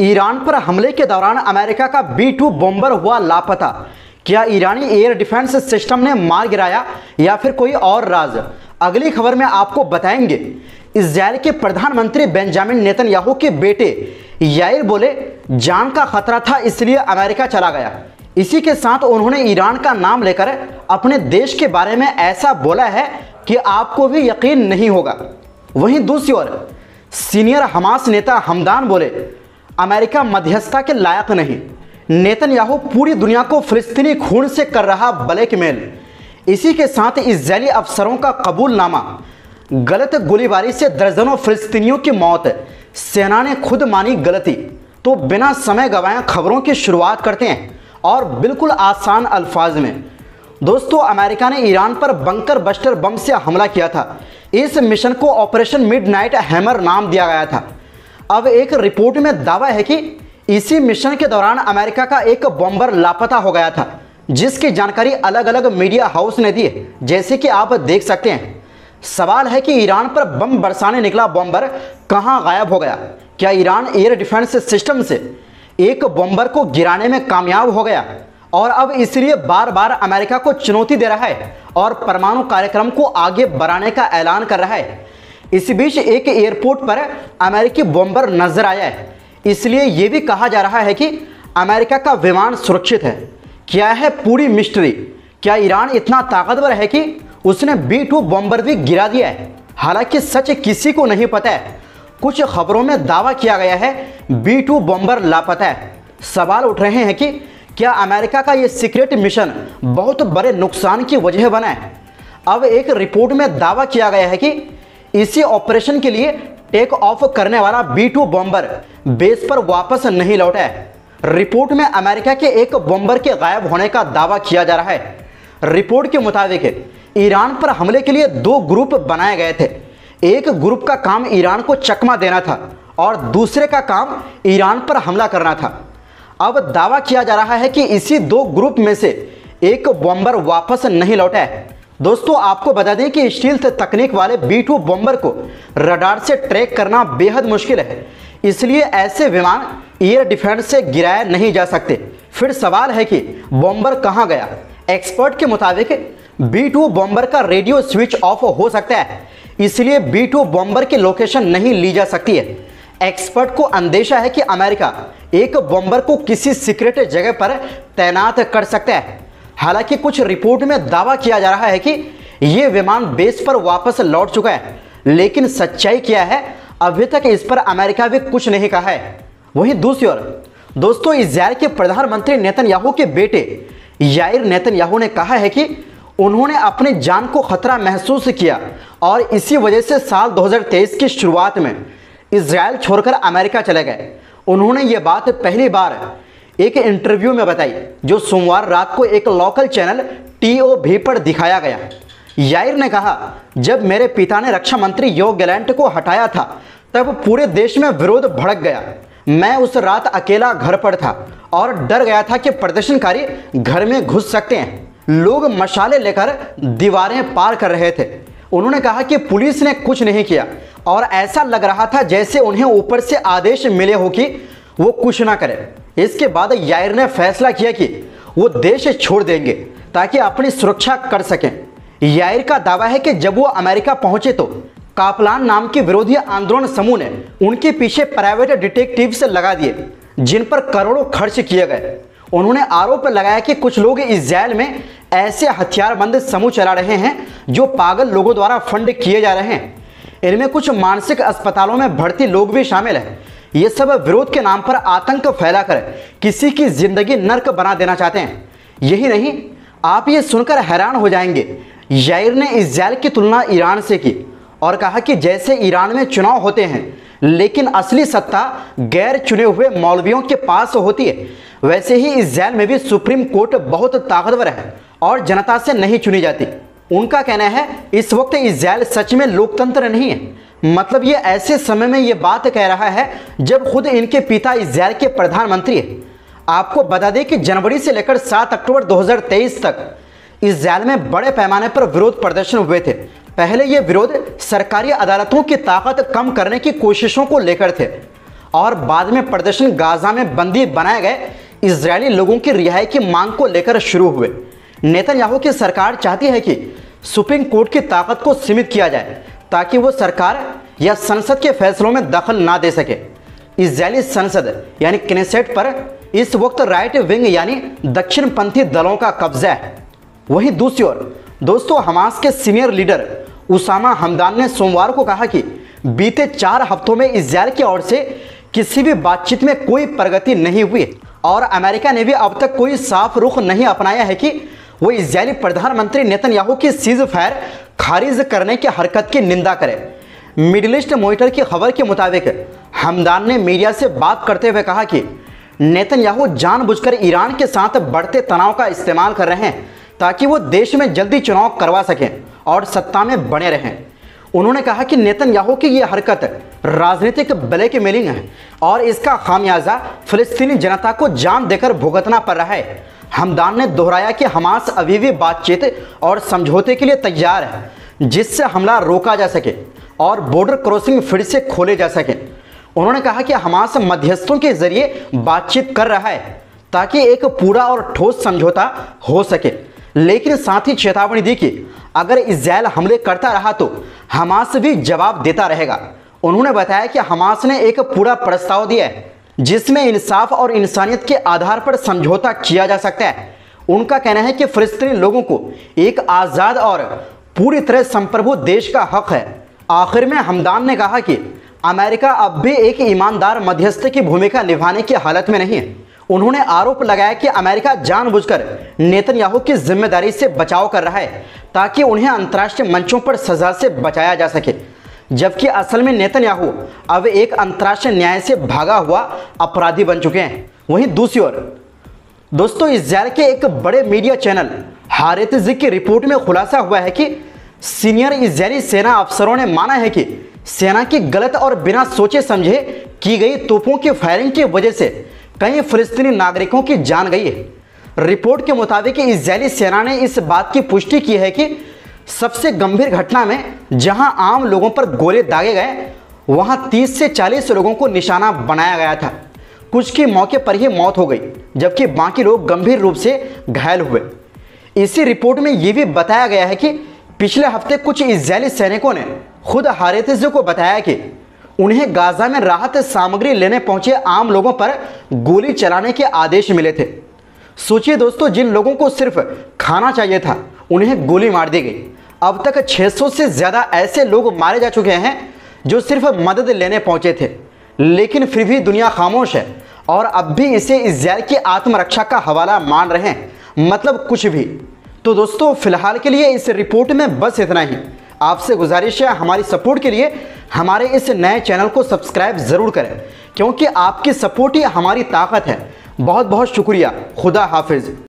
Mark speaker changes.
Speaker 1: Iran पर हमले के दौरान अमेरिका का B-2 बॉम्बर हुआ लापता। क्या ईरानी एयर डिफेंस सिस्टम ने मार गिराया या फिर कोई और राज? अगली खबर में आपको बताएंगे। इजराइल के प्रधानमंत्री बेंजामिन नेतन्याहू के बेटे याइर बोले, जान का खतरा था इसलिए अमेरिका चला गया। इसी के साथ उन्होंने ईरान का नाम लेकर अपने देश के बारे में ऐसा बोला है कि आपको भी यकीन नहीं होगा। वहीं दूसरी ओर सीनियर हमास नेता हमदान बोले, अमेरिका मध्यस्थता के लायक नहीं। नेतन्याहू पूरी दुनिया को फिलिस्तीनी खून से कर रहा ब्लैकमेल। इसी के साथ इजरायली अफसरों का कबूलनामा, गलत गोलीबारी से दर्जनों फिलिस्तीनियों की मौत, सेना ने खुद मानी गलती। तो बिना समय गंवाए खबरों की शुरुआत करते हैं और बिल्कुल आसान अल्फाज में। दोस्तों, अमेरिका ने ईरान पर बंकर बस्टर बम से हमला किया था। इस मिशन को ऑपरेशन मिडनाइट हैमर नाम दिया गया था। अब एक रिपोर्ट में दावा है कि इसी मिशन के दौरान अमेरिका का एक बॉम्बर लापता हो गया था, जिसकी जानकारी अलग अलग मीडिया हाउस ने दी है, जैसे कि आप देख सकते हैं। सवाल है कि ईरान पर बम बरसाने निकला बॉम्बर कहां गायब हो गया? क्या ईरान एयर डिफेंस सिस्टम से एक बॉम्बर को गिराने में कामयाब हो गया और अब इसलिए बार बार अमेरिका को चुनौती दे रहा है और परमाणु कार्यक्रम को आगे बढ़ाने का ऐलान कर रहा है? इस बीच एक एयरपोर्ट पर अमेरिकी बॉम्बर नजर आया है, इसलिए यह भी कहा जा रहा है कि अमेरिका का विमान सुरक्षित है। क्या है पूरी मिस्ट्री? क्या ईरान इतना ताकतवर है कि उसने B-2 बॉम्बर भी गिरा दिया है? हालांकि सच किसी को नहीं पता है। कुछ खबरों में दावा किया गया है B-2 बॉम्बर लापता है। सवाल उठ रहे हैं कि क्या अमेरिका का यह सीक्रेट मिशन बहुत बड़े नुकसान की वजह बना है? अब एक रिपोर्ट में दावा किया गया है कि इसी ऑपरेशन के लिए टेक ऑफ करने वाला B-2 बॉम्बर बेस पर वापस नहीं लौटा है। रिपोर्ट में अमेरिका के एक बॉम्बर के गायब होने का दावा किया जा रहा है। रिपोर्ट के मुताबिक ईरान पर हमले के लिए दो ग्रुप बनाए गए थे। एक ग्रुप का काम ईरान को चकमा देना था और दूसरे का काम ईरान पर हमला करना था। अब दावा किया जा रहा है कि इसी दो ग्रुप में से एक बॉम्बर वापस नहीं लौटा है। दोस्तों, आपको बता दें कि स्टील्थ तकनीक वाले B-2 बॉम्बर को रडार से ट्रैक करना बेहद मुश्किल है, इसलिए ऐसे विमान एयर डिफेंस से गिराए नहीं जा सकते। फिर सवाल है कि बॉम्बर कहां गया? एक्सपर्ट के मुताबिक B-2 बॉम्बर का रेडियो स्विच ऑफ हो सकता है, इसलिए B-2 बॉम्बर की लोकेशन नहीं ली जा सकती है। एक्सपर्ट को अंदेशा है कि अमेरिका एक बॉम्बर को किसी सीक्रेट जगह पर तैनात कर सकता है। हालांकि कुछ रिपोर्ट में दावा किया जा रहा है कि यह विमान बेस पर वापस लौट चुका है, लेकिन सच्चाई क्या है अभी तक इस पर अमेरिका भी कुछ नहीं कहा है। वहीं दूसरी ओर दोस्तों, इजराइल के प्रधानमंत्री नेतन्याहू के बेटे याइर नेतन्याहू ने कहा है कि उन्होंने अपनी जान को खतरा महसूस किया और इसी वजह से साल 2023 की शुरुआत में इजराइल छोड़कर अमेरिका चले गए। उन्होंने ये बात पहली बार एक इंटरव्यू में बताई, जो सोमवार रात को एक लोकल चैनल TOV पर दिखाया गया। याइर ने कहा, जब मेरे पिता ने रक्षा मंत्री योव गैलेंट को हटाया था तब पूरे देश में विरोध भड़क गया। मैं उस रात अकेला घर पर था और डर गया था कि प्रदर्शनकारी घर में घुस सकते हैं। लोग मशाले लेकर दीवारें पार कर रहे थे। उन्होंने कहा कि पुलिस ने कुछ नहीं किया और ऐसा लग रहा था जैसे उन्हें ऊपर से आदेश मिले हो कि वो कुछ ना करें। इसके बाद याइर ने फैसला किया कि वो देश छोड़ देंगे ताकि अपनी सुरक्षा कर सकें। याइर का दावा है कि जब वो अमेरिका पहुंचे तो कापलान नाम के विरोधी आंदोलन समूह ने उनके पीछे प्राइवेट डिटेक्टिव्स लगा दिए, जिन पर करोड़ों खर्च किए गए। उन्होंने आरोप लगाया कि कुछ लोग इजराइल में ऐसे हथियारबंद समूह चला रहे हैं जो पागल लोगों द्वारा फंड किए जा रहे हैं। इनमें कुछ मानसिक अस्पतालों में भर्ती लोग भी शामिल हैं। ये सब विरोध के नाम पर आतंक फैलाकर किसी की जिंदगी नर्क बना देना चाहते हैं। यही नहीं, आप ये सुनकर हैरान हो जाएंगे, याइर ने इजराइल की तुलना ईरान से की और कहा कि जैसे ईरान में चुनाव होते हैं लेकिन असली सत्ता गैर चुने हुए मौलवियों के पास होती है, वैसे ही इजराइल में भी सुप्रीम कोर्ट बहुत ताकतवर है और जनता से नहीं चुनी जाती। उनका कहना है इस वक्त इजराइल सच में लोकतंत्र नहीं है। मतलब ये ऐसे समय में ये बात कह रहा है जब खुद इनके पिता इजराइल के प्रधानमंत्री है। आपको बता दें कि जनवरी से लेकर 7 अक्टूबर 2023 तक इजराइल में बड़े पैमाने पर विरोध प्रदर्शन हुए थे। पहले ये विरोध सरकारी अदालतों की ताकत कम करने की कोशिशों को लेकर थे और बाद में प्रदर्शन गाजा में बंदी बनाए गए इजरायली लोगों की रिहाई की मांग को लेकर शुरू हुए। नेतन्याहू की सरकार चाहती है कि सुप्रीम कोर्ट की ताकत को सीमित किया जाए ताकि वो सरकार या संसद के फैसलों में दखल ना दे सके। इजरायली संसद यानी क्नेसेट पर इस वक्त राइट विंग यानी दक्षिणपंथी दलों का कब्जा है। वहीं दूसरी ओर दोस्तों, हमास के सीनियर लीडर उसामा हमदान ने सोमवार को कहा कि बीते 4 हफ्तों में इजरायल की ओर से किसी भी बातचीत में कोई प्रगति नहीं हुई और अमेरिका ने भी अब तक कोई साफ रुख नहीं अपनाया है कि वो इजरायली प्रधानमंत्री नेतन्याहू की सीज फायर खारिज करने की हरकत की निंदा करे। मिडिल ईस्ट मॉनिटर की खबर के मुताबिक हमदान ने मीडिया से बात करते हुए कहा कि नेतन्याहू जानबूझकर ईरान के साथ बढ़ते तनाव का इस्तेमाल कर रहे हैं ताकि वो देश में जल्दी चुनाव करवा सकें और सत्ता में बने रहें। उन्होंने कहा कि नेतन्याहू की यह हरकत राजनीतिक ब्लैकमेलिंग है और इसका खामियाजा फिलिस्तीनी जनता को जान देकर भुगतना पड़ रहा है। हमदान ने दोहराया कि हमास अभी भी बातचीत और समझौते के लिए तैयार है जिससे हमला रोका जा सके और बॉर्डर क्रॉसिंग फिर से खोले जा सके। उन्होंने कहा कि हमास मध्यस्थों के जरिए बातचीत कर रहा है ताकि एक पूरा और ठोस समझौता हो सके, लेकिन साथ ही चेतावनी दी कि अगर इजरायल हमले करता रहा तो हमास भी जवाब देता रहेगा। उन्होंने बताया कि हमास ने एक पूरा प्रस्ताव दिया है जिसमें इंसाफ और इंसानियत के आधार पर समझौता किया जा सकता है। उनका कहना है कि फिलिस्तीनी लोगों को एक आज़ाद और पूरी तरह संप्रभु देश का हक है। आखिर में हमदान ने कहा कि अमेरिका अब भी एक ईमानदार मध्यस्थ की भूमिका निभाने की हालत में नहीं है। उन्होंने आरोप लगाया कि अमेरिका जानबूझकर नेतन्याहू की जिम्मेदारी से बचाव कर रहा है ताकि उन्हें अंतर्राष्ट्रीय मंचों पर सजा से बचाया जा सके, जबकि असल में नेतन्याहू अब एक अंतर्राष्ट्रीय न्याय से भागा हुआ अपराधी बन चुके हैं। वहीं दूसरी ओर दोस्तों, इजरायल के एक बड़े मीडिया चैनल हारेत्ज की रिपोर्ट में खुलासा हुआ है कि सीनियर इजरायली सेना अफसरों ने माना है कि सेना की गलत और बिना सोचे समझे की गई तोपों की फायरिंग की वजह से कई फिलिस्तीनी नागरिकों की जान गई है। रिपोर्ट के मुताबिक इजरायली सेना ने इस बात की पुष्टि की है कि सबसे गंभीर घटना में जहां आम लोगों पर गोले दागे गए वहां 30 से 40 लोगों को निशाना बनाया गया था। कुछ की मौके पर ही मौत हो गई जबकि बाकी लोग गंभीर रूप से घायल हुए। इसी रिपोर्ट में यह भी बताया गया है कि पिछले हफ्ते कुछ इजरायली सैनिकों ने खुद हारेत्ज को बताया कि उन्हें गाजा में राहत सामग्री लेने पहुंचे आम लोगों पर गोली चलाने के आदेश मिले थे। सोचिए दोस्तों, जिन लोगों को सिर्फ खाना चाहिए था उन्हें गोली मार दी गई। अब तक 600 से ज़्यादा ऐसे लोग मारे जा चुके हैं जो सिर्फ मदद लेने पहुंचे थे, लेकिन फिर भी दुनिया खामोश है और अब भी इसे इजरायल की आत्मरक्षा का हवाला मान रहे हैं, मतलब कुछ भी। तो दोस्तों, फिलहाल के लिए इस रिपोर्ट में बस इतना ही। आपसे गुजारिश है हमारी सपोर्ट के लिए हमारे इस नए चैनल को सब्सक्राइब ज़रूर करें, क्योंकि आपकी सपोर्ट ही हमारी ताकत है। बहुत बहुत शुक्रिया। खुदा हाफिज़।